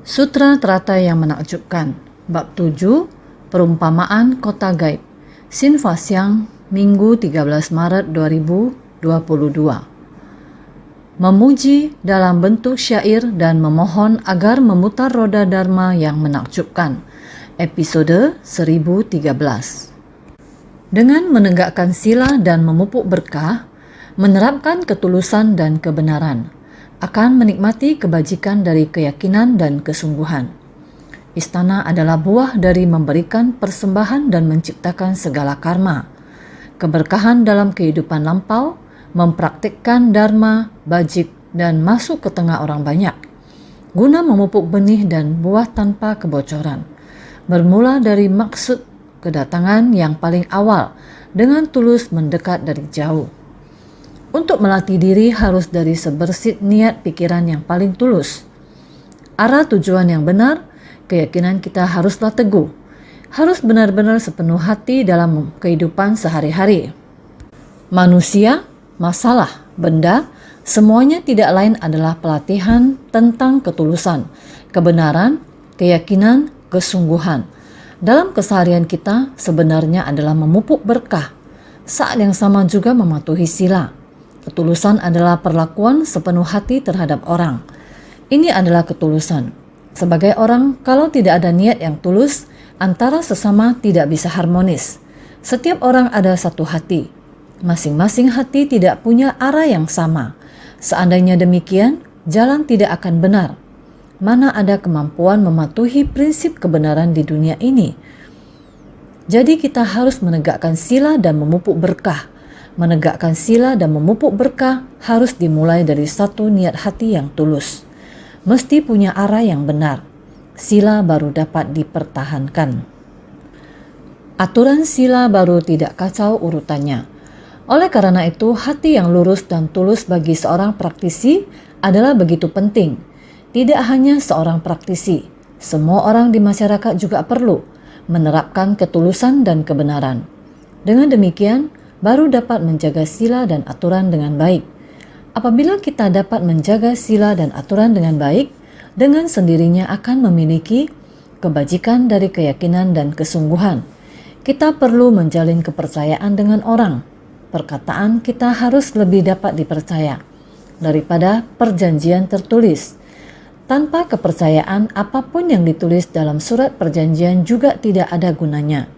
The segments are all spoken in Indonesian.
Sutra Teratai yang Menakjubkan, Bab 7, Perumpamaan Kota Gaib, Sin Fasyang, Minggu 13 Maret 2022. Memuji dalam bentuk syair dan memohon agar memutar roda Dharma yang menakjubkan, episode 1013. Dengan menegakkan sila dan memupuk berkah, menerapkan ketulusan dan kebenaran, akan menikmati kebajikan dari keyakinan dan kesungguhan. Istana adalah buah dari memberikan persembahan dan menciptakan segala karma. Keberkahan dalam kehidupan lampau, mempraktikkan dharma, bajik, dan masuk ke tengah orang banyak. Guna memupuk benih dan buah tanpa kebocoran. Bermula dari maksud kedatangan yang paling awal, dengan tulus mendekat dari jauh. Untuk melatih diri harus dari sebersit niat pikiran yang paling tulus. Arah tujuan yang benar, keyakinan kita haruslah teguh. Harus benar-benar sepenuh hati dalam kehidupan sehari-hari. Manusia, masalah, benda, semuanya tidak lain adalah pelatihan tentang ketulusan, kebenaran, keyakinan, kesungguhan. Dalam keseharian kita sebenarnya adalah memupuk berkah. Saat yang sama juga mematuhi sila. Ketulusan adalah perlakuan sepenuh hati terhadap orang. Ini adalah ketulusan. Sebagai orang, kalau tidak ada niat yang tulus, antara sesama tidak bisa harmonis. Setiap orang ada satu hati. Masing-masing hati tidak punya arah yang sama. Seandainya demikian, jalan tidak akan benar. Mana ada kemampuan mematuhi prinsip kebenaran di dunia ini? Jadi kita harus menegakkan sila dan memupuk berkah. Menegakkan sila dan memupuk berkah harus dimulai dari satu niat hati yang tulus. Mesti punya arah yang benar. Sila baru dapat dipertahankan. Aturan sila baru tidak kacau urutannya. Oleh karena itu, hati yang lurus dan tulus bagi seorang praktisi adalah begitu penting. Tidak hanya seorang praktisi, semua orang di masyarakat juga perlu menerapkan ketulusan dan kebenaran. Dengan demikian, baru dapat menjaga sila dan aturan dengan baik. Apabila kita dapat menjaga sila dan aturan dengan baik, dengan sendirinya akan memiliki kebajikan dari keyakinan dan kesungguhan. Kita perlu menjalin kepercayaan dengan orang. Perkataan kita harus lebih dapat dipercaya daripada perjanjian tertulis. Tanpa kepercayaan, apapun yang ditulis dalam surat perjanjian juga tidak ada gunanya.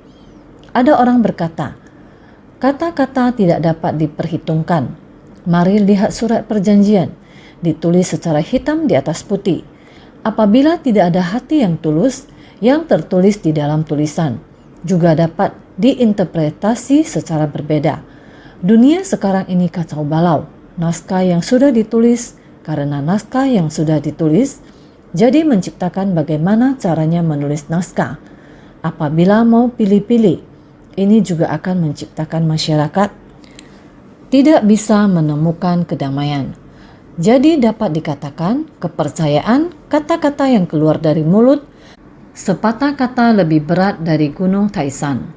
Ada orang berkata, kata-kata tidak dapat diperhitungkan. Mari lihat surat perjanjian, ditulis secara hitam di atas putih. Apabila tidak ada hati yang tulus, yang tertulis di dalam tulisan juga dapat diinterpretasi secara berbeda. Dunia sekarang ini kacau balau. Naskah yang sudah ditulis, karena naskah yang sudah ditulis, jadi menciptakan bagaimana caranya menulis naskah. Apabila mau pilih-pilih, ini juga akan menciptakan masyarakat tidak bisa menemukan kedamaian. Jadi dapat dikatakan kepercayaan kata-kata yang keluar dari mulut sepatah kata lebih berat dari gunung Taisan.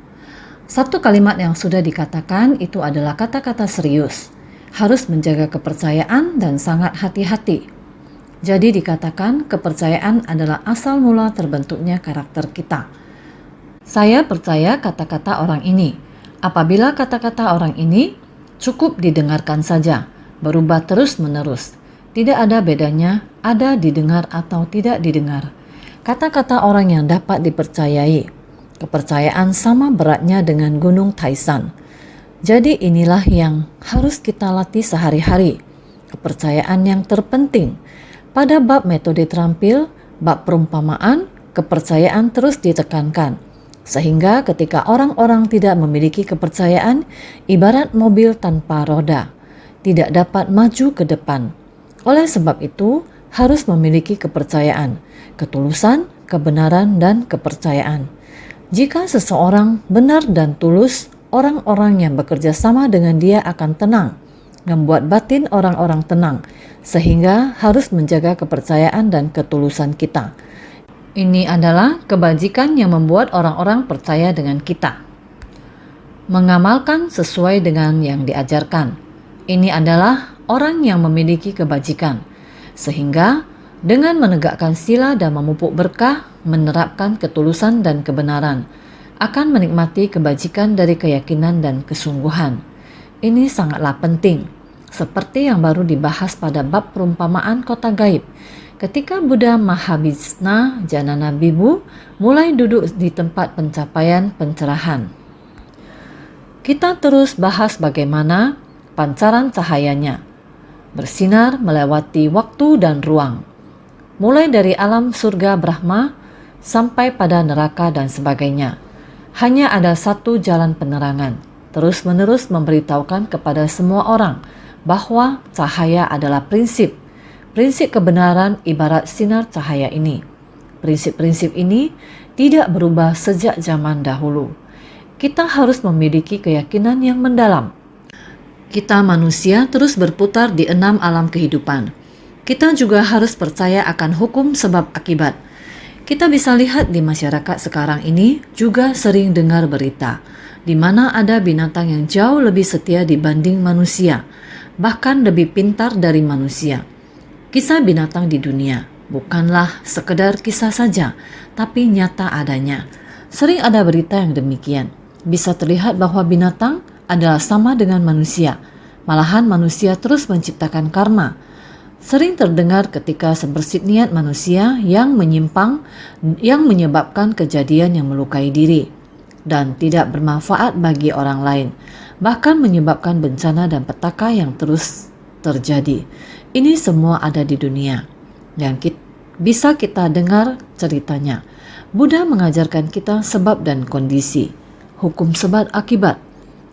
Satu kalimat yang sudah dikatakan itu adalah kata-kata serius. Harus menjaga kepercayaan dan sangat hati-hati. Jadi dikatakan kepercayaan adalah asal mula terbentuknya karakter kita. Saya percaya kata-kata orang ini. Apabila kata-kata orang ini cukup didengarkan saja, berubah terus-menerus. Tidak ada bedanya ada didengar atau tidak didengar. Kata-kata orang yang dapat dipercayai. Kepercayaan sama beratnya dengan gunung Taisan. Jadi inilah yang harus kita latih sehari-hari. Kepercayaan yang terpenting. Pada bab metode terampil, bab perumpamaan, kepercayaan terus ditekankan. Sehingga ketika orang-orang tidak memiliki kepercayaan, ibarat mobil tanpa roda, tidak dapat maju ke depan. Oleh sebab itu, harus memiliki kepercayaan, ketulusan, kebenaran, dan kepercayaan. Jika seseorang benar dan tulus, orang-orang yang bekerja sama dengan dia akan tenang, membuat batin orang-orang tenang, sehingga harus menjaga kepercayaan dan ketulusan kita. Ini adalah kebajikan yang membuat orang-orang percaya dengan kita. Mengamalkan sesuai dengan yang diajarkan. Ini adalah orang yang memiliki kebajikan, sehingga Dengan menegakkan sila dan memupuk berkah, menerapkan ketulusan dan kebenaran, akan menikmati kebajikan dari keyakinan dan kesungguhan. Ini sangatlah penting, seperti yang baru dibahas pada bab perumpamaan kota gaib. Ketika Buddha Mahabhisna Janana Bibu mulai duduk di tempat pencapaian pencerahan. Kita terus bahas bagaimana pancaran cahayanya bersinar melewati waktu dan ruang, mulai dari alam surga Brahma sampai pada neraka dan sebagainya. Hanya ada satu jalan penerangan, terus-menerus memberitahukan kepada semua orang bahwa cahaya adalah prinsip. Prinsip kebenaran ibarat sinar cahaya ini. Prinsip-prinsip ini tidak berubah sejak zaman dahulu. Kita harus memiliki keyakinan yang mendalam. Kita manusia terus berputar di 6 alam kehidupan. Kita juga harus percaya akan hukum sebab akibat. Kita bisa lihat di masyarakat sekarang ini juga sering dengar berita di mana ada binatang yang jauh lebih setia dibanding manusia, bahkan lebih pintar dari manusia. Kisah binatang di dunia bukanlah sekedar kisah saja, tapi nyata adanya. Sering ada berita yang demikian. Bisa terlihat bahwa binatang adalah sama dengan manusia. Malahan manusia terus menciptakan karma. Sering terdengar ketika sebersit niat manusia yang menyimpang, yang menyebabkan kejadian yang melukai diri dan tidak bermanfaat bagi orang lain, bahkan menyebabkan bencana dan petaka yang terus terjadi. Ini semua ada di dunia yang bisa kita dengar ceritanya. Buddha mengajarkan kita sebab dan kondisi, hukum sebab akibat.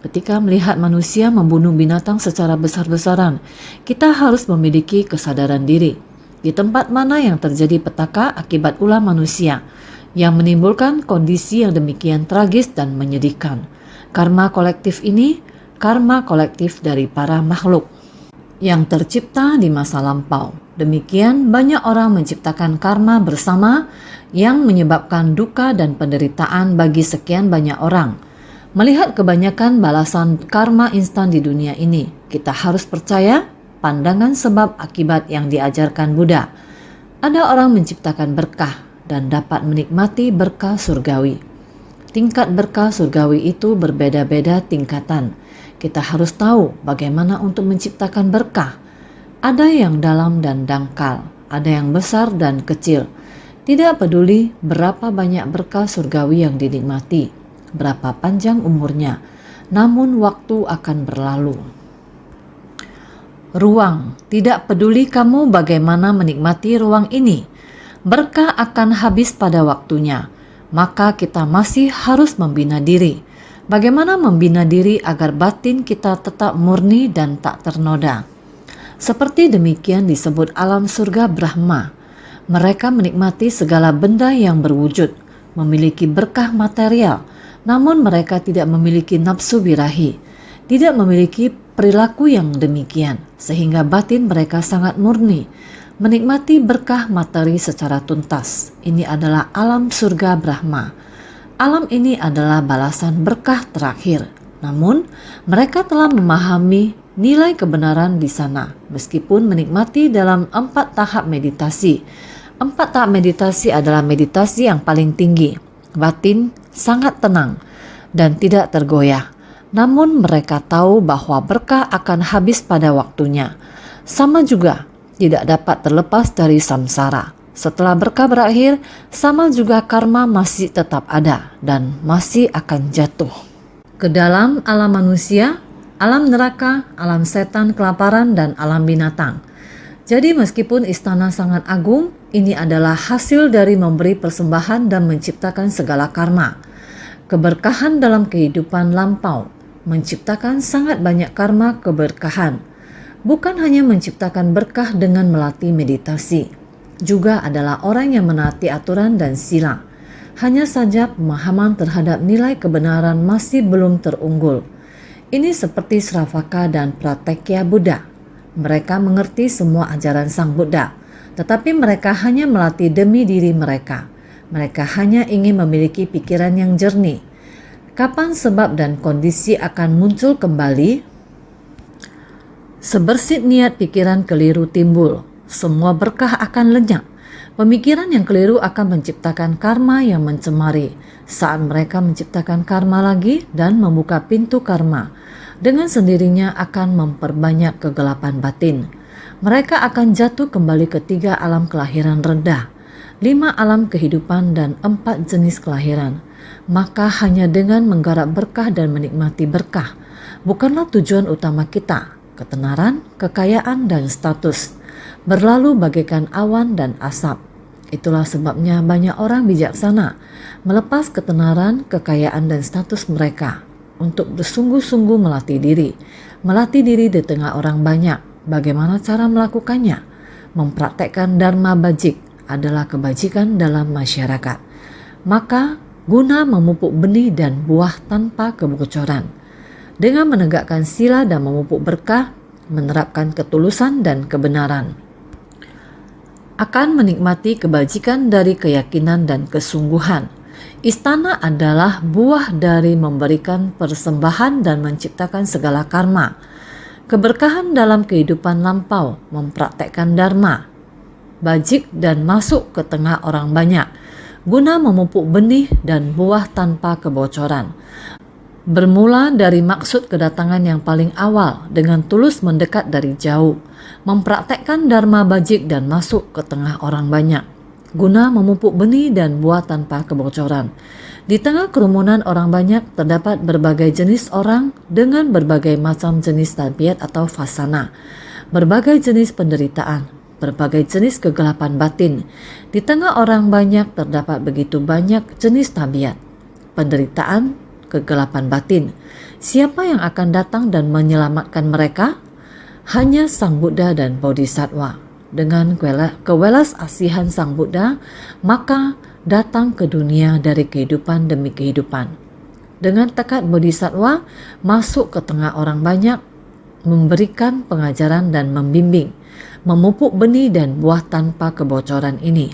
Ketika melihat manusia membunuh binatang secara besar-besaran, kita harus memiliki kesadaran diri. Di tempat mana yang terjadi petaka akibat ulah manusia, yang menimbulkan kondisi yang demikian tragis dan menyedihkan. Karma kolektif ini, karma kolektif dari para makhluk yang tercipta di masa lampau. Demikian banyak orang menciptakan karma bersama yang menyebabkan duka dan penderitaan bagi sekian banyak orang. Melihat kebanyakan balasan karma instan di dunia ini, kita harus percaya pandangan sebab akibat yang diajarkan Buddha. Ada orang menciptakan berkah dan dapat menikmati berkah surgawi. Tingkat berkah surgawi itu berbeda-beda tingkatan. Kita harus tahu bagaimana untuk menciptakan berkah. Ada yang dalam dan dangkal, ada yang besar dan kecil. Tidak peduli berapa banyak berkah surgawi yang dinikmati, berapa panjang umurnya, namun waktu akan berlalu. Ruang, tidak peduli kamu bagaimana menikmati ruang ini, berkah akan habis pada waktunya, maka kita masih harus membina diri. Bagaimana membina diri agar batin kita tetap murni dan tak ternoda? Seperti demikian disebut alam surga Brahma. Mereka menikmati segala benda yang berwujud, memiliki berkah material, namun mereka tidak memiliki nafsu birahi, tidak memiliki perilaku yang demikian, sehingga batin mereka sangat murni, menikmati berkah materi secara tuntas. Ini adalah alam surga Brahma. Alam ini adalah balasan berkah terakhir. Namun, mereka telah memahami nilai kebenaran di sana, meskipun menikmati dalam 4 tahap meditasi. 4 tahap meditasi adalah meditasi yang paling tinggi. Batin sangat tenang dan tidak tergoyah. Namun mereka tahu bahwa berkah akan habis pada waktunya. Sama juga tidak dapat terlepas dari samsara. Setelah berkah berakhir, sama juga karma masih tetap ada dan masih akan jatuh ke dalam alam manusia, alam neraka, alam setan, kelaparan, dan alam binatang. Jadi meskipun istana sangat agung, ini adalah hasil dari memberi persembahan dan menciptakan segala karma. Keberkahan dalam kehidupan lampau menciptakan sangat banyak karma keberkahan. Bukan hanya menciptakan berkah dengan melatih meditasi, juga adalah orang yang menaati aturan dan sila. Hanya saja pemahaman terhadap nilai kebenaran masih belum terunggul. Ini seperti Sravaka dan Pratekya Buddha. Mereka mengerti semua ajaran Sang Buddha, tetapi mereka hanya melatih demi diri mereka. Mereka hanya ingin memiliki pikiran yang jernih. Kapan sebab dan kondisi akan muncul kembali? Sebersit niat pikiran keliru timbul, semua berkah akan lenyap. Pemikiran yang keliru akan menciptakan karma yang mencemari. Saat mereka menciptakan karma lagi dan membuka pintu karma, dengan sendirinya akan memperbanyak kegelapan batin. Mereka akan jatuh kembali ke 3 alam kelahiran rendah, 5 alam kehidupan dan 4 jenis kelahiran. Maka hanya dengan menggarap berkah dan menikmati berkah bukanlah tujuan utama kita. Ketenaran, kekayaan, dan status berlalu bagaikan awan dan asap. Itulah sebabnya banyak orang bijaksana melepas ketenaran, kekayaan, dan status mereka untuk bersungguh-sungguh melatih diri. Melatih diri di tengah orang banyak. Bagaimana cara melakukannya? Mempraktekkan dharma bajik adalah kebajikan dalam masyarakat. Maka guna memupuk benih dan buah tanpa kebocoran. Dengan menegakkan sila dan memupuk berkah, menerapkan ketulusan dan kebenaran, akan menikmati kebajikan dari keyakinan dan kesungguhan. Istana adalah buah dari memberikan persembahan dan menciptakan segala karma. Keberkahan dalam kehidupan lampau, mempraktekkan dharma bajik dan masuk ke tengah orang banyak, guna memupuk benih dan buah tanpa kebocoran. Bermula dari maksud kedatangan yang paling awal dengan tulus mendekat dari jauh, mempraktekkan dharma bajik dan masuk ke tengah orang banyak, guna memupuk benih dan buah tanpa kebocoran. Di tengah kerumunan orang banyak terdapat berbagai jenis orang dengan berbagai macam jenis tabiat atau fasana, berbagai jenis penderitaan, berbagai jenis kegelapan batin. Di tengah orang banyak terdapat begitu banyak jenis tabiat, penderitaan, kegelapan batin. Siapa yang akan datang dan menyelamatkan mereka? Hanya Sang Buddha dan Bodhisattva. Dengan kewelas asihan Sang Buddha, maka datang ke dunia dari kehidupan demi kehidupan. Dengan tekad Bodhisattva, masuk ke tengah orang banyak, memberikan pengajaran dan membimbing, memupuk benih dan buah tanpa kebocoran ini.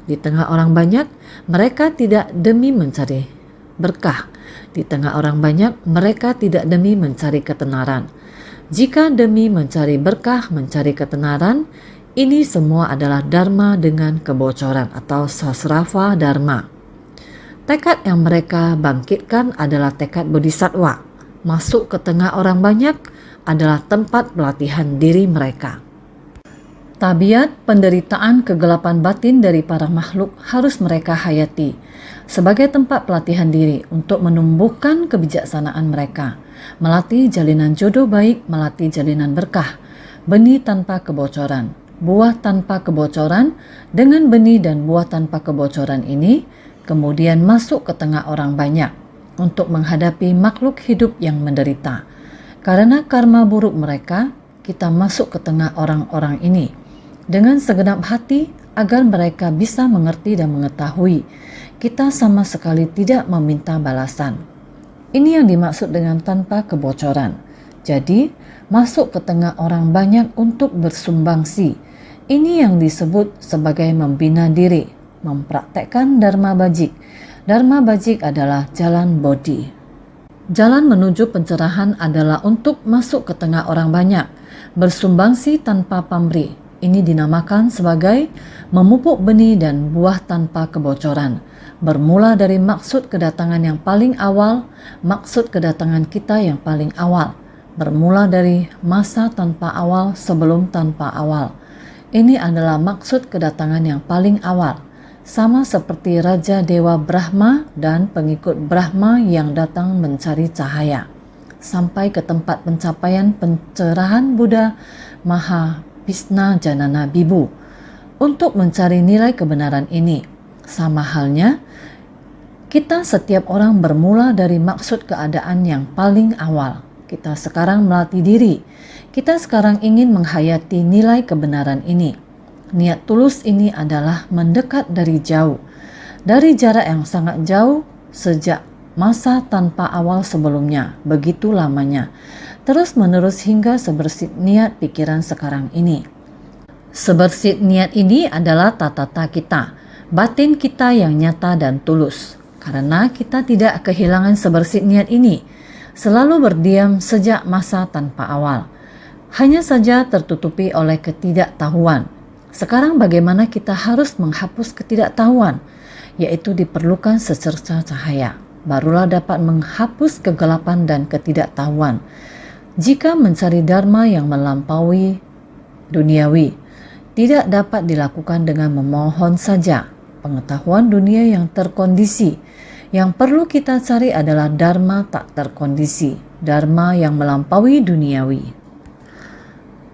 Di tengah orang banyak, mereka tidak demi mencari berkah. Di tengah orang banyak, mereka tidak demi mencari ketenaran. Jika demi mencari berkah, mencari ketenaran, ini semua adalah dharma dengan kebocoran atau sasrafa dharma. Tekad yang mereka bangkitkan adalah tekad bodhisattva. Masuk ke tengah orang banyak adalah tempat pelatihan diri mereka. Tabiat, penderitaan, kegelapan batin dari para makhluk harus mereka hayati sebagai tempat pelatihan diri untuk menumbuhkan kebijaksanaan mereka, melatih jalinan jodoh baik, melatih jalinan berkah, benih tanpa kebocoran, buah tanpa kebocoran. Dengan benih dan buah tanpa kebocoran ini, kemudian masuk ke tengah orang banyak untuk menghadapi makhluk hidup yang menderita. Karena karma buruk mereka, kita masuk ke tengah orang-orang ini dengan segenap hati agar mereka bisa mengerti dan mengetahui kita sama sekali tidak meminta balasan. Ini yang dimaksud dengan tanpa kebocoran. Jadi, masuk ke tengah orang banyak untuk bersumbangsi. Ini yang disebut sebagai membina diri, mempraktekkan dharma bajik. Dharma bajik adalah jalan bodhi. Jalan menuju pencerahan adalah untuk masuk ke tengah orang banyak, bersumbangsi tanpa pamrih. Ini dinamakan sebagai memupuk benih dan buah tanpa kebocoran. Bermula dari maksud kedatangan yang paling awal, maksud kedatangan kita yang paling awal. Bermula dari masa tanpa awal sebelum tanpa awal. Ini adalah maksud kedatangan yang paling awal. Sama seperti Raja Dewa Brahma dan pengikut Brahma yang datang mencari cahaya. Sampai ke tempat pencapaian pencerahan Buddha Maha Pisna Janana Bibu untuk mencari nilai kebenaran ini. Sama halnya, kita setiap orang bermula dari maksud keadaan yang paling awal. Kita sekarang melatih diri. Kita sekarang ingin menghayati nilai kebenaran ini. Niat tulus ini adalah mendekat dari jauh, dari jarak yang sangat jauh sejak masa tanpa awal sebelumnya, begitu lamanya, terus menerus hingga sebersih niat pikiran sekarang ini. Sebersih niat ini adalah tatata kita, batin kita yang nyata dan tulus. Karena kita tidak kehilangan sebersih niat ini, selalu berdiam sejak masa tanpa awal. Hanya saja tertutupi oleh ketidaktahuan. Sekarang bagaimana kita harus menghapus ketidaktahuan, yaitu diperlukan secerca cahaya. Barulah dapat menghapus kegelapan dan ketidaktahuan. Jika mencari dharma yang melampaui duniawi, tidak dapat dilakukan dengan memohon saja. Pengetahuan dunia yang terkondisi. Yang perlu kita cari adalah dharma tak terkondisi, dharma yang melampaui duniawi.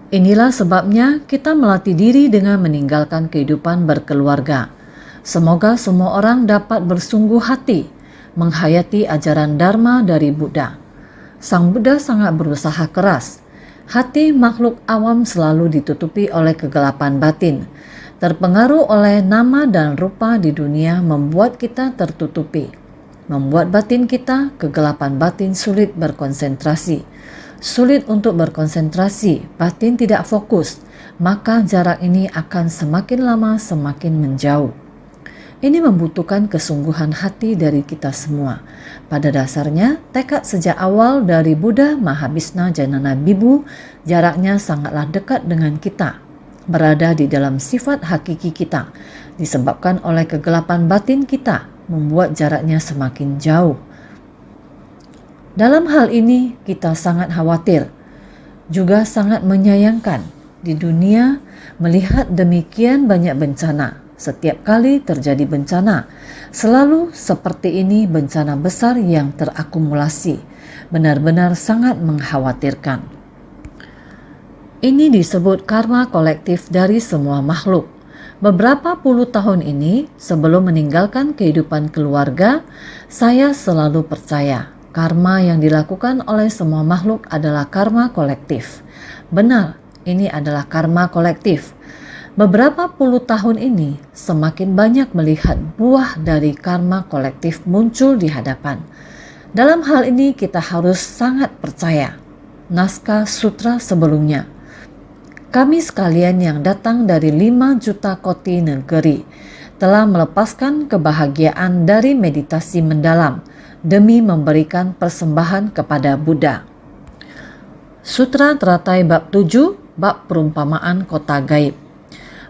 Inilah sebabnya kita melatih diri dengan meninggalkan kehidupan berkeluarga. Semoga semua orang dapat bersungguh hati menghayati ajaran dharma dari Buddha. Sang Buddha sangat berusaha keras. Hati makhluk awam selalu ditutupi oleh kegelapan batin. Terpengaruh oleh nama dan rupa di dunia membuat kita tertutupi. Membuat batin kita, kegelapan batin sulit berkonsentrasi. Sulit untuk berkonsentrasi, batin tidak fokus, maka jarak ini akan semakin lama semakin menjauh. Ini membutuhkan kesungguhan hati dari kita semua. Pada dasarnya, tekad sejak awal dari Buddha Mahabhisna Janana Bibu jaraknya sangatlah dekat dengan kita, berada di dalam sifat hakiki kita, disebabkan oleh kegelapan batin kita, membuat jaraknya semakin jauh. Dalam hal ini kita sangat khawatir, juga sangat menyayangkan di dunia melihat demikian banyak bencana. Setiap kali terjadi bencana, selalu seperti ini bencana besar yang terakumulasi, benar-benar sangat mengkhawatirkan. Ini disebut karma kolektif dari semua makhluk. Beberapa puluh tahun ini, sebelum meninggalkan kehidupan keluarga, saya selalu percaya karma yang dilakukan oleh semua makhluk adalah karma kolektif. Benar, ini adalah karma kolektif. Beberapa puluh tahun ini, semakin banyak melihat buah dari karma kolektif muncul di hadapan. Dalam hal ini kita harus sangat percaya. Naskah sutra sebelumnya. Kami sekalian yang datang dari 5 juta koti negeri telah melepaskan kebahagiaan dari meditasi mendalam demi memberikan persembahan kepada Buddha. Sutra Teratai Bab 7, Bab Perumpamaan Kota Gaib.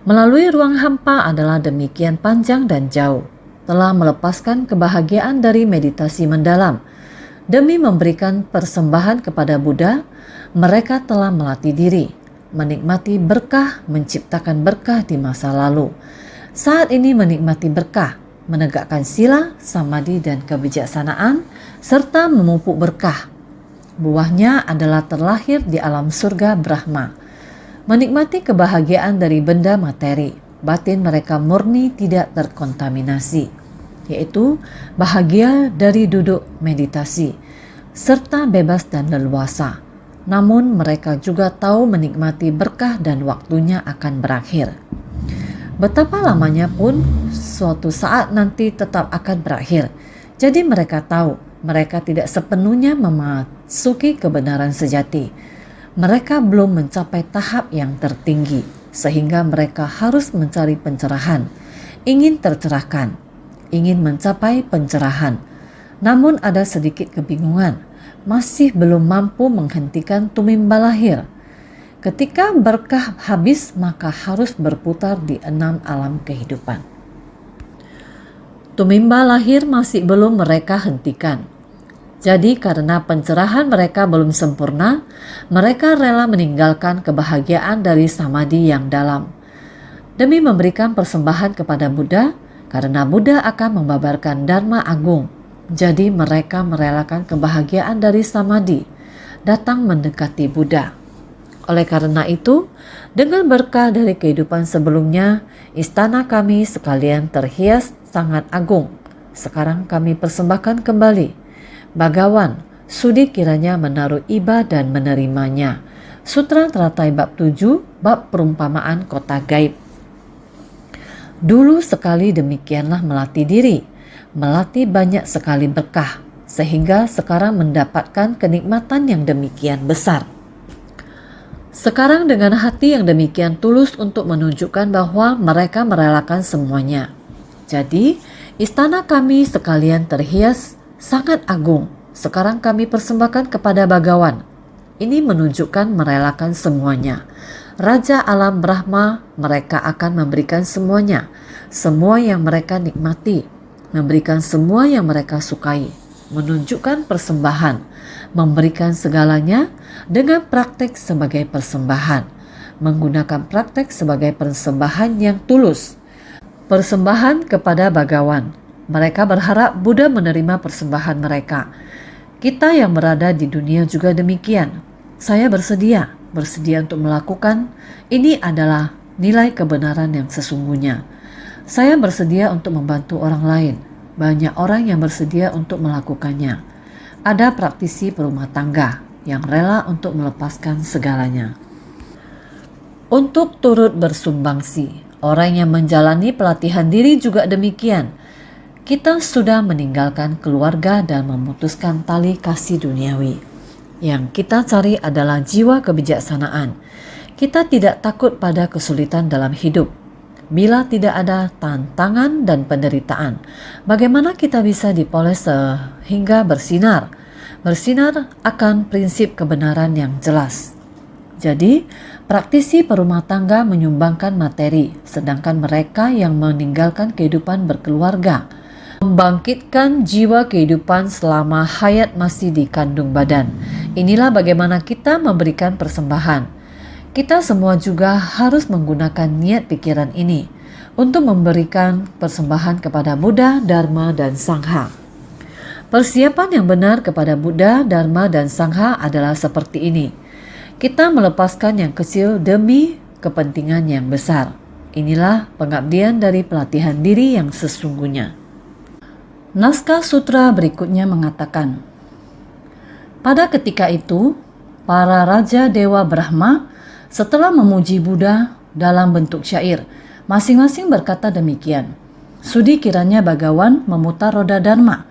Melalui ruang hampa adalah demikian panjang dan jauh, telah melepaskan kebahagiaan dari meditasi mendalam. Demi memberikan persembahan kepada Buddha, mereka telah melatih diri, menikmati berkah, menciptakan berkah di masa lalu. Saat ini menikmati berkah, menegakkan sila, samadhi dan kebijaksanaan, serta memupuk berkah. Buahnya adalah terlahir di alam surga Brahma. Menikmati kebahagiaan dari benda materi, batin mereka murni tidak terkontaminasi, yaitu bahagia dari duduk meditasi, serta bebas dan leluasa. Namun mereka juga tahu menikmati berkah dan waktunya akan berakhir. Betapa lamanya pun suatu saat nanti tetap akan berakhir. Jadi mereka tahu mereka tidak sepenuhnya memasuki kebenaran sejati. Mereka belum mencapai tahap yang tertinggi, sehingga mereka harus mencari pencerahan, ingin tercerahkan, ingin mencapai pencerahan. Namun ada sedikit kebingungan, masih belum mampu menghentikan tumimba lahir. Ketika berkah habis, maka harus berputar di 6 alam kehidupan. Tumimba lahir masih belum mereka hentikan. Jadi karena pencerahan mereka belum sempurna, mereka rela meninggalkan kebahagiaan dari samadhi yang dalam. Demi memberikan persembahan kepada Buddha, karena Buddha akan membabarkan Dharma Agung. Jadi mereka merelakan kebahagiaan dari samadhi, datang mendekati Buddha. Oleh karena itu, dengan berkah dari kehidupan sebelumnya, istana kami sekalian terhias sangat agung. Sekarang kami persembahkan kembali. Bagawan, sudi kiranya menaruh iba dan menerimanya. Sutra Teratai Bab 7, Bab Perumpamaan Kota Gaib. Dulu sekali demikianlah melatih diri, melatih banyak sekali berkah, sehingga sekarang mendapatkan kenikmatan yang demikian besar. Sekarang dengan hati yang demikian tulus untuk menunjukkan bahwa mereka merelakan semuanya. Jadi, istana kami sekalian terhias sangat agung. Sekarang kami persembahkan kepada Bagawan. Ini menunjukkan merelakan semuanya. Raja alam Brahma, mereka akan memberikan semuanya, semua yang mereka nikmati, memberikan semua yang mereka sukai, menunjukkan persembahan, memberikan segalanya dengan praktek sebagai persembahan, menggunakan praktek sebagai persembahan yang tulus, persembahan kepada Bhagawan. Mereka berharap Buddha menerima persembahan mereka. Kita yang berada di dunia juga demikian. Saya bersedia untuk melakukan. Ini adalah nilai kebenaran yang sesungguhnya. Saya bersedia untuk membantu orang lain. Banyak orang yang bersedia untuk melakukannya. Ada praktisi perumah tangga yang rela untuk melepaskan segalanya untuk turut bersumbangsi. Orang yang menjalani pelatihan diri juga demikian. Kita sudah meninggalkan keluarga dan memutuskan tali kasih duniawi. Yang kita cari adalah jiwa kebijaksanaan. Kita tidak takut pada kesulitan dalam hidup. Bila tidak ada tantangan dan penderitaan, bagaimana kita bisa dipoles sehingga bersinar? Bersinar akan prinsip kebenaran yang jelas. Jadi, praktisi perumah tangga menyumbangkan materi, sedangkan mereka yang meninggalkan kehidupan berkeluarga membangkitkan jiwa kehidupan selama hayat masih di kandung badan. Inilah bagaimana kita memberikan persembahan. Kita semua juga harus menggunakan niat pikiran ini untuk memberikan persembahan kepada Buddha, Dharma, dan Sangha. Persiapan yang benar kepada Buddha, Dharma, dan Sangha adalah seperti ini. Kita melepaskan yang kecil demi kepentingan yang besar. Inilah pengabdian dari pelatihan diri yang sesungguhnya. Naskah sutra berikutnya mengatakan, pada ketika itu, para Raja Dewa Brahma setelah memuji Buddha dalam bentuk syair, masing-masing berkata demikian. Sudi kiranya Bhagawan memutar roda Dharma,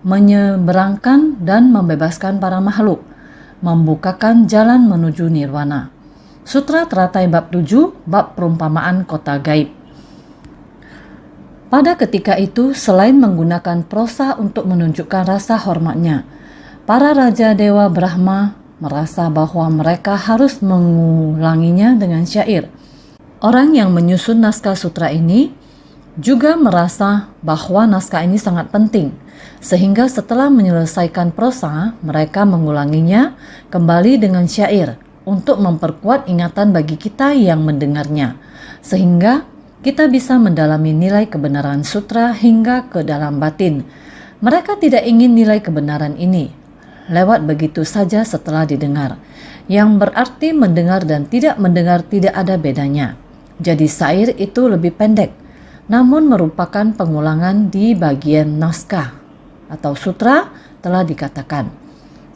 menyeberangkan dan membebaskan para makhluk, membukakan jalan menuju nirwana. Sutra Teratai Bab 7, Bab Perumpamaan Kota Gaib. Pada ketika itu, selain menggunakan prosa untuk menunjukkan rasa hormatnya, para Raja Dewa Brahma merasa bahwa mereka harus mengulanginya dengan syair. Orang yang menyusun naskah sutra ini juga merasa bahwa naskah ini sangat penting, sehingga setelah menyelesaikan prosa, mereka mengulanginya kembali dengan syair untuk memperkuat ingatan bagi kita yang mendengarnya, sehingga kita bisa mendalami nilai kebenaran sutra hingga ke dalam batin. Mereka tidak ingin nilai kebenaran ini lewat begitu saja setelah didengar, yang berarti mendengar dan tidak mendengar tidak ada bedanya. Jadi syair itu lebih pendek, namun merupakan pengulangan di bagian naskah atau sutra. Telah dikatakan,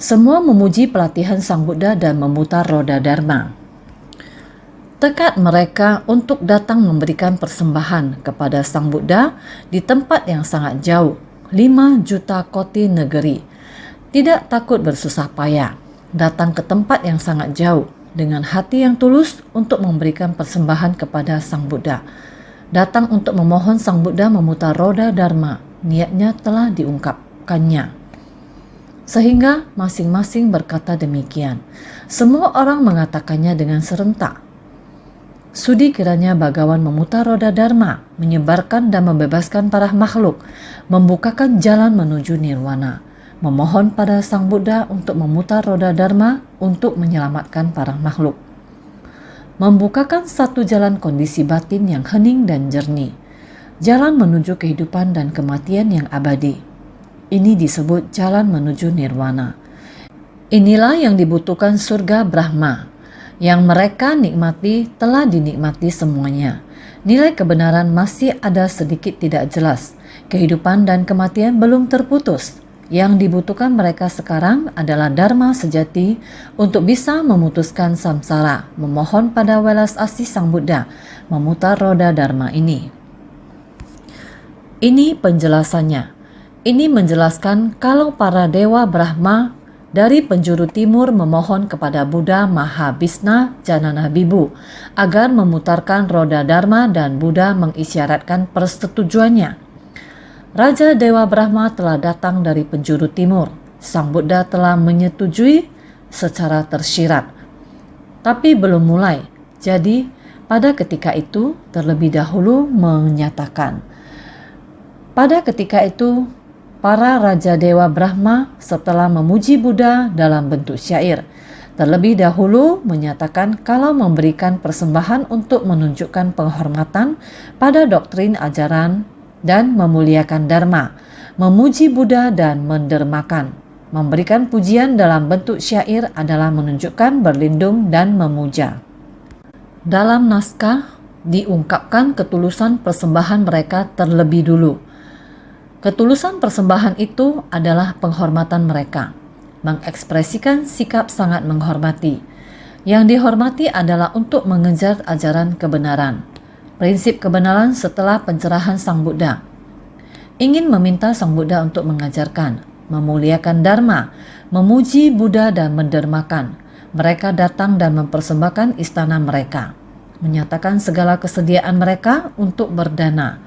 semua memuji pelatihan Sang Buddha dan memutar roda Dharma. Tekad mereka untuk datang memberikan persembahan kepada Sang Buddha di tempat yang sangat jauh, 5 juta koti negeri. Tidak takut bersusah payah, datang ke tempat yang sangat jauh dengan hati yang tulus untuk memberikan persembahan kepada Sang Buddha. Datang untuk memohon Sang Buddha memutar roda Dharma, niatnya telah diungkapkannya. Sehingga masing-masing berkata demikian. Semua orang mengatakannya dengan serentak. Sudi kiranya Bhagawan memutar roda Dharma, menyebarkan dan membebaskan para makhluk, membukakan jalan menuju nirwana, memohon pada Sang Buddha untuk memutar roda Dharma untuk menyelamatkan para makhluk, membukakan satu jalan kondisi batin yang hening dan jernih, jalan menuju kehidupan dan kematian yang abadi. Ini disebut jalan menuju nirwana. Inilah yang dibutuhkan surga Brahma. Yang mereka nikmati telah dinikmati semuanya. Nilai kebenaran masih ada sedikit tidak jelas. Kehidupan dan kematian belum terputus. Yang dibutuhkan mereka sekarang adalah Dharma sejati untuk bisa memutuskan samsara, memohon pada welas asih Sang Buddha, memutar roda Dharma ini. Ini penjelasannya. Ini menjelaskan kalau para Dewa Brahma dari penjuru timur memohon kepada Buddha Mahabhisna Janana Bibu agar memutarkan roda Dharma dan Buddha mengisyaratkan persetujuannya. Raja Dewa Brahma telah datang dari penjuru timur. Sang Buddha telah menyetujui secara tersirat. Tapi belum mulai. Jadi, pada ketika itu terlebih dahulu menyatakan, pada ketika itu para raja dewa Brahma setelah memuji Buddha dalam bentuk syair, terlebih dahulu menyatakan kalau memberikan persembahan untuk menunjukkan penghormatan pada doktrin ajaran dan memuliakan dharma, memuji Buddha dan mendermakan. Memberikan pujian dalam bentuk syair adalah menunjukkan berlindung dan memuja. Dalam naskah diungkapkan ketulusan persembahan mereka terlebih dulu. Ketulusan persembahan itu adalah penghormatan mereka, mengekspresikan sikap sangat menghormati. Yang dihormati adalah untuk mengejar ajaran kebenaran, prinsip kebenaran setelah pencerahan Sang Buddha. Ingin meminta Sang Buddha untuk mengajarkan, memuliakan dharma, memuji Buddha dan mendermakan. Mereka datang dan mempersembahkan istana mereka, menyatakan segala kesediaan mereka untuk berdana.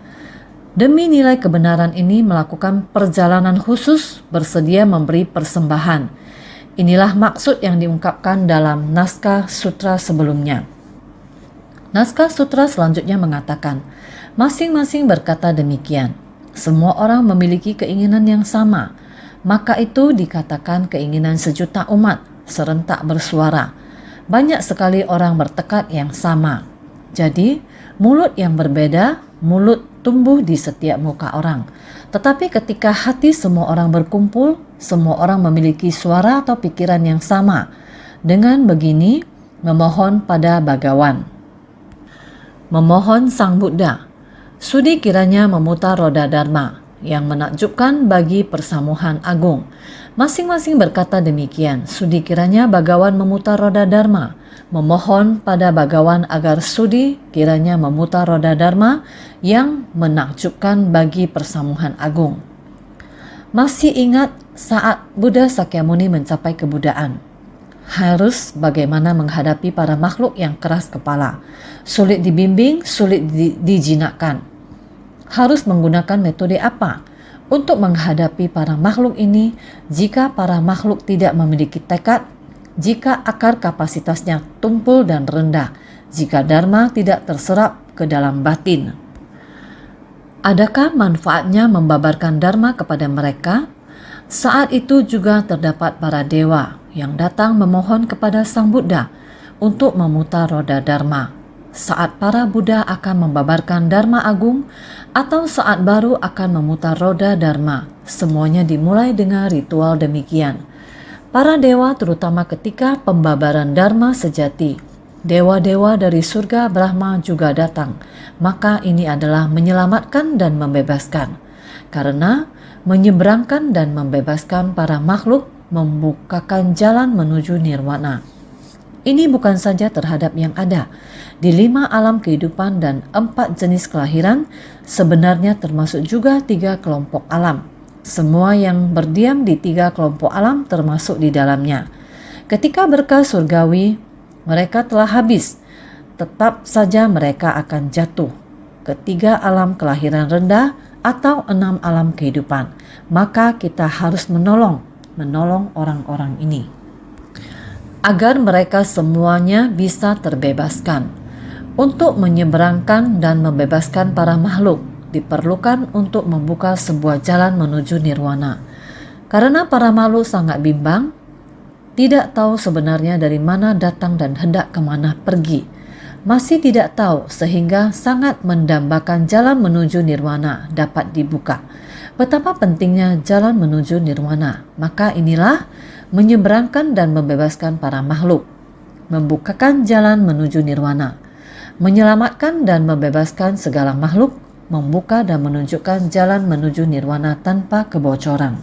Demi nilai kebenaran ini melakukan perjalanan khusus, bersedia memberi persembahan. Inilah maksud yang diungkapkan dalam naskah sutra sebelumnya. Naskah sutra selanjutnya mengatakan, masing-masing berkata demikian. Semua orang memiliki keinginan yang sama, maka itu dikatakan keinginan sejuta umat serentak bersuara. Banyak sekali orang bertekad yang sama. Jadi, mulut yang berbeda, mulut tumbuh di setiap muka orang. Tetapi ketika hati semua orang berkumpul, semua orang memiliki suara atau pikiran yang sama. Dengan begini, memohon pada Bhagawan. Memohon Sang Buddha, sudi kiranya memutar roda dharma yang menakjubkan bagi persamuhan agung. Masing-masing berkata demikian, sudi kiranya Bhagawan memutar roda dharma, memohon pada Bhagawan agar sudi kiranya memutar roda dharma yang menakjubkan bagi persamuhan agung. Masih ingat saat Buddha Sakyamuni mencapai kebudaan? Harus bagaimana menghadapi para makhluk yang keras kepala, sulit dibimbing, sulit dijinakkan. Harus menggunakan metode apa untuk menghadapi para makhluk ini jika para makhluk tidak memiliki tekad, jika akar kapasitasnya tumpul dan rendah, jika dharma tidak terserap ke dalam batin? Adakah manfaatnya membabarkan dharma kepada mereka? Saat itu juga terdapat para dewa yang datang memohon kepada Sang Buddha untuk memutar roda dharma. Saat para Buddha akan membabarkan dharma agung atau saat baru akan memutar roda dharma, semuanya dimulai dengan ritual demikian. Para dewa terutama ketika pembabaran dharma sejati, dewa-dewa dari surga Brahma juga datang. Maka ini adalah menyelamatkan dan membebaskan. Karena menyeberangkan dan membebaskan para makhluk membukakan jalan menuju nirwana. Ini bukan saja terhadap yang ada di 5 alam kehidupan dan 4 jenis kelahiran, sebenarnya termasuk juga 3 kelompok alam. Semua yang berdiam di 3 kelompok alam termasuk di dalamnya. Ketika berkah surgawi mereka telah habis, tetap saja mereka akan jatuh ke 3 alam kelahiran rendah atau 6 alam kehidupan. Maka kita harus menolong orang-orang ini agar mereka semuanya bisa terbebaskan. Untuk menyeberangkan dan membebaskan para makhluk diperlukan untuk membuka sebuah jalan menuju nirwana. Karena para makhluk sangat bimbang, tidak tahu sebenarnya dari mana datang dan hendak kemana pergi. Masih tidak tahu sehingga sangat mendambakan jalan menuju nirwana dapat dibuka. Betapa pentingnya jalan menuju nirwana. Maka inilah menyeberangkan dan membebaskan para makhluk, membukakan jalan menuju nirwana, menyelamatkan dan membebaskan segala makhluk, membuka dan menunjukkan jalan menuju nirwana tanpa kebocoran.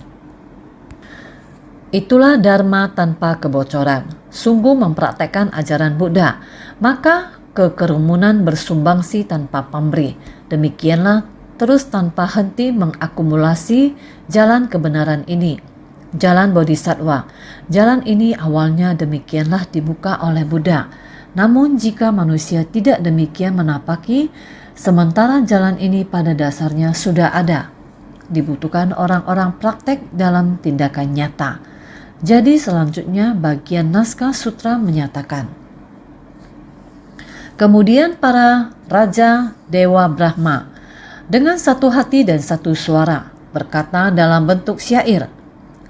Itulah dharma tanpa kebocoran, sungguh mempraktekkan ajaran Buddha, maka kekerumunan bersumbangsi tanpa pamrih. Demikianlah terus tanpa henti mengakumulasi jalan kebenaran ini, jalan bodhisattva. Jalan ini awalnya demikianlah dibuka oleh Buddha. Namun jika manusia tidak demikian menapaki, sementara jalan ini pada dasarnya sudah ada, dibutuhkan orang-orang praktek dalam tindakan nyata. Jadi selanjutnya bagian naskah sutra menyatakan, Kemudian para raja Dewa Brahma dengan satu hati dan satu suara berkata dalam bentuk syair,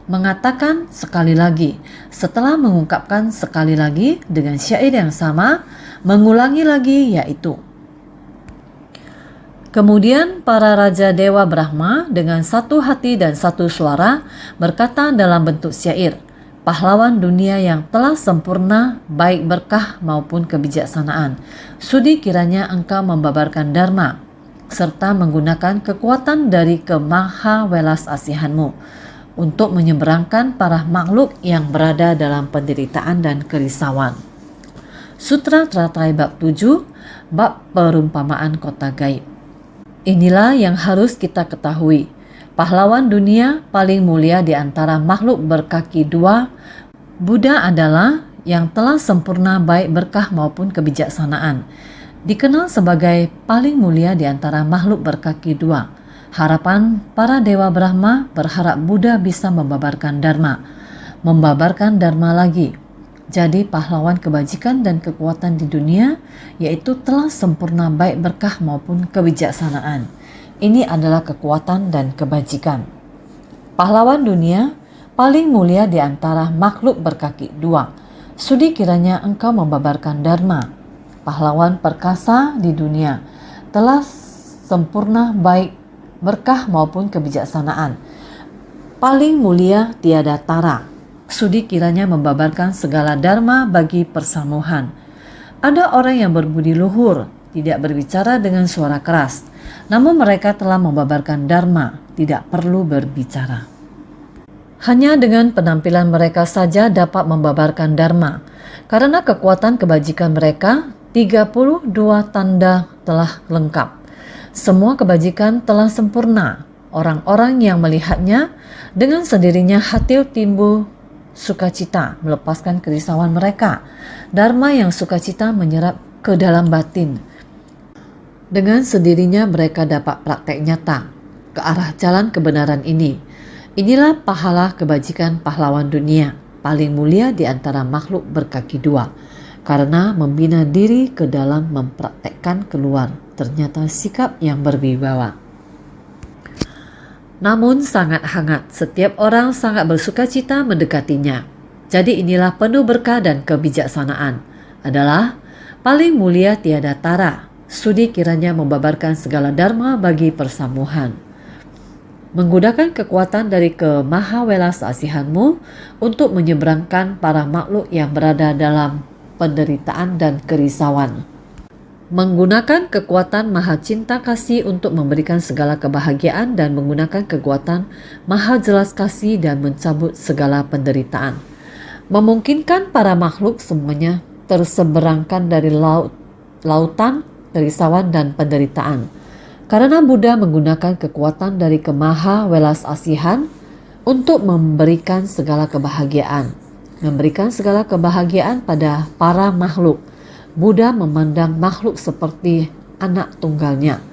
mengatakan sekali lagi, setelah mengungkapkan sekali lagi dengan syair yang sama, mengulangi lagi yaitu. Kemudian para raja Dewa Brahma dengan satu hati dan satu suara berkata dalam bentuk syair, pahlawan dunia yang telah sempurna baik berkah maupun kebijaksanaan, sudi kiranya engkau membabarkan dharma serta menggunakan kekuatan dari kemaha welas asihanmu untuk menyeberangkan para makhluk yang berada dalam penderitaan dan kerisauan. Sutra Teratai Bab 7, Bab Perumpamaan Kota Gaib. Inilah yang harus kita ketahui. Pahlawan dunia paling mulia di antara makhluk berkaki dua, Buddha adalah yang telah sempurna baik berkah maupun kebijaksanaan. Dikenal sebagai paling mulia di antara makhluk berkaki dua. Harapan para Dewa Brahma berharap Buddha bisa membabarkan Dharma. Membabarkan Dharma lagi. Jadi pahlawan kebajikan dan kekuatan di dunia, yaitu telah sempurna baik berkah maupun kebijaksanaan. Ini adalah kekuatan dan kebajikan. Pahlawan dunia paling mulia di antara makhluk berkaki dua. Sudi kiranya engkau membabarkan Dharma. Pahlawan perkasa di dunia telah sempurna baik berkah maupun kebijaksanaan. Paling mulia tiada tara. Sudi kiranya membabarkan segala dharma bagi persamuhan. Ada orang yang berbudi luhur, tidak berbicara dengan suara keras, namun mereka telah membabarkan dharma, tidak perlu berbicara. Hanya dengan penampilan mereka saja dapat membabarkan dharma. Karena kekuatan kebajikan mereka, 32 tanda telah lengkap. Semua kebajikan telah sempurna. Orang-orang yang melihatnya dengan sendirinya hati timbul sukacita, melepaskan kerisauan mereka. Dharma yang sukacita menyerap ke dalam batin. Dengan sendirinya mereka dapat praktek nyata ke arah jalan kebenaran ini. Inilah pahala kebajikan pahlawan dunia, paling mulia di antara makhluk berkaki dua. Karena membina diri ke dalam mempraktekkan keluar, ternyata sikap yang berwibawa. Namun sangat hangat, setiap orang sangat bersukacita mendekatinya. Jadi inilah penuh berkah dan kebijaksanaan. Adalah paling mulia tiada tara, sudi kiranya membabarkan segala dharma bagi persamuhan. Menggunakan kekuatan dari kemaha welas asihanmu untuk menyeberangkan para makhluk yang berada dalam penderitaan dan kerisauan. Menggunakan kekuatan maha cinta kasih untuk memberikan segala kebahagiaan dan menggunakan kekuatan maha jelas kasih dan mencabut segala penderitaan. Memungkinkan para makhluk semuanya terseberangkan dari lautan, kerisauan dan penderitaan. Karena Buddha menggunakan kekuatan dari kemaha welas asihan untuk memberikan segala kebahagiaan. Memberikan segala kebahagiaan pada para makhluk. Buddha memandang makhluk seperti anak tunggalnya.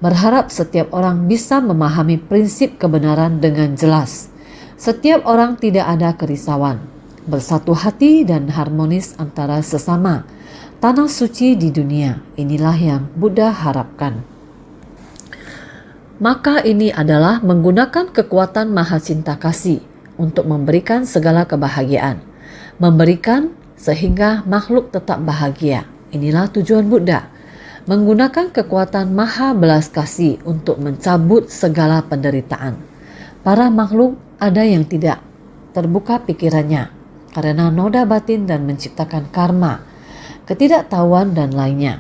Berharap setiap orang bisa memahami prinsip kebenaran dengan jelas. Setiap orang tidak ada kerisauan. Bersatu hati dan harmonis antara sesama. Tanah suci di dunia. Inilah yang Buddha harapkan. Maka ini adalah menggunakan kekuatan maha cinta kasih untuk memberikan segala kebahagiaan. Memberikan sehingga makhluk tetap bahagia. Inilah tujuan Buddha. Menggunakan kekuatan maha belas kasih untuk mencabut segala penderitaan. Para makhluk ada yang tidak terbuka pikirannya karena noda batin dan menciptakan karma, ketidaktahuan dan lainnya.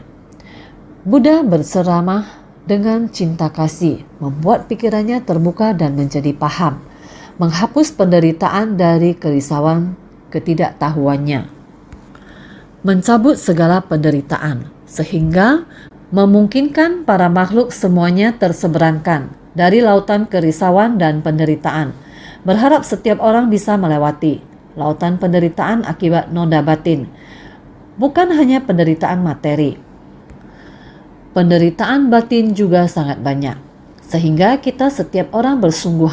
Buddha berceramah dengan cinta kasih, membuat pikirannya terbuka dan menjadi paham, menghapus penderitaan dari kerisauan ketidaktahuannya, mencabut segala penderitaan, sehingga memungkinkan para makhluk semuanya terseberangkan dari lautan kerisauan dan penderitaan. Berharap setiap orang bisa melewati lautan penderitaan akibat noda batin, bukan hanya penderitaan materi. Penderitaan batin juga sangat banyak, sehingga kita setiap orang bersungguh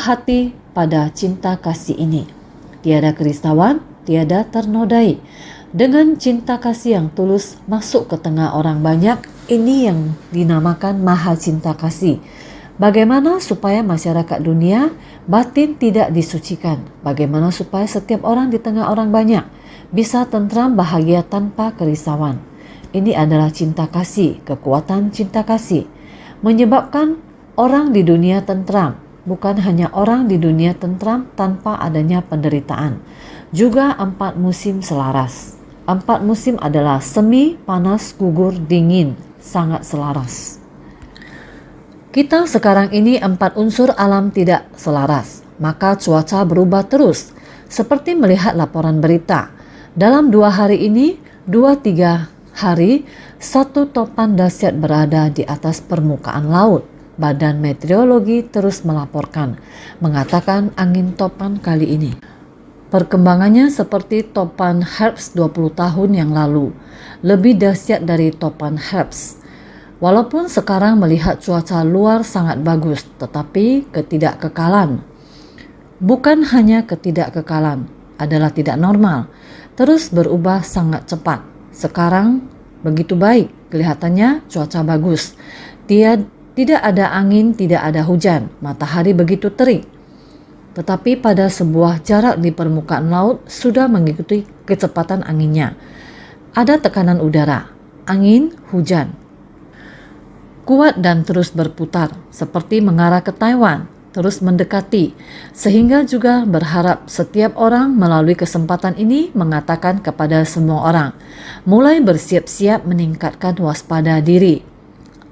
hati pada cinta kasih ini. Tiada kerisauan, tiada ternodai. Dengan cinta kasih yang tulus masuk ke tengah orang banyak, ini yang dinamakan maha cinta kasih. Bagaimana supaya masyarakat dunia batin tidak disucikan? Bagaimana supaya setiap orang di tengah orang banyak bisa tentram bahagia tanpa kerisauan? Ini adalah cinta kasih, kekuatan cinta kasih. Menyebabkan orang di dunia tentram, bukan hanya orang di dunia tentram tanpa adanya penderitaan. Juga 4 musim selaras. 4 musim adalah semi, panas, gugur, dingin, sangat selaras. Kita sekarang ini 4 unsur alam tidak selaras, maka cuaca berubah terus. Seperti melihat laporan berita, dalam 2 hari ini, 2-3 hari, 1 topan dahsyat berada di atas permukaan laut. Badan Meteorologi terus melaporkan, mengatakan angin topan kali ini perkembangannya seperti topan Herpes 20 tahun yang lalu, lebih dahsyat dari topan Herpes. Walaupun sekarang melihat cuaca luar sangat bagus, tetapi ketidakkekalan. Bukan hanya ketidakkekalan, adalah tidak normal, terus berubah sangat cepat. Sekarang begitu baik, kelihatannya cuaca bagus. Tidak ada angin, tidak ada hujan, matahari begitu terik. Tetapi pada sebuah jarak di permukaan laut sudah mengikuti kecepatan anginnya. Ada tekanan udara, angin, hujan. Kuat dan terus berputar, seperti mengarah ke Taiwan, terus mendekati. Sehingga juga berharap setiap orang melalui kesempatan ini mengatakan kepada semua orang, mulai bersiap-siap meningkatkan waspada diri.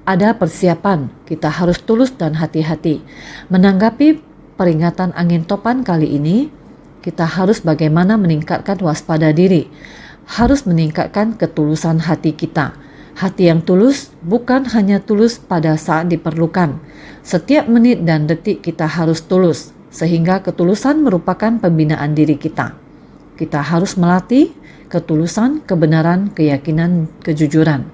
Ada persiapan, kita harus tulus dan hati-hati. Menanggapi peringatan angin topan kali ini, kita harus bagaimana meningkatkan waspada diri, harus meningkatkan ketulusan hati kita. Hati yang tulus bukan hanya tulus pada saat diperlukan. Setiap menit dan detik kita harus tulus, sehingga ketulusan merupakan pembinaan diri kita. Kita harus melatih ketulusan, kebenaran, keyakinan, kejujuran.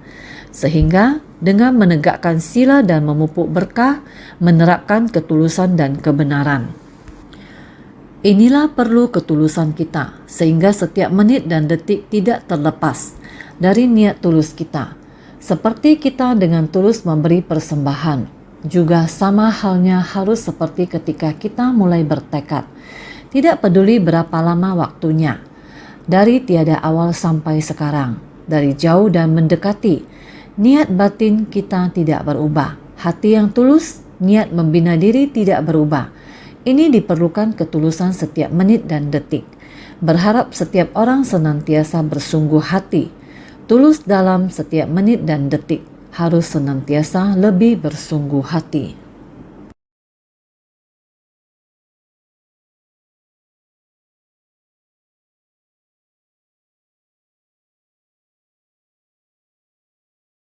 Sehingga dengan menegakkan sila dan memupuk berkah, menerapkan ketulusan dan kebenaran. Inilah perlu ketulusan kita, sehingga setiap menit dan detik tidak terlepas dari niat tulus kita. Seperti kita dengan tulus memberi persembahan, juga sama halnya harus seperti ketika kita mulai bertekad. Tidak peduli berapa lama waktunya, dari tiada awal sampai sekarang, dari jauh dan mendekati, niat batin kita tidak berubah. Hati yang tulus, niat membina diri tidak berubah. Ini diperlukan ketulusan setiap menit dan detik. Berharap setiap orang senantiasa bersungguh hati. Tulus dalam setiap menit dan detik. Harus senantiasa lebih bersungguh hati.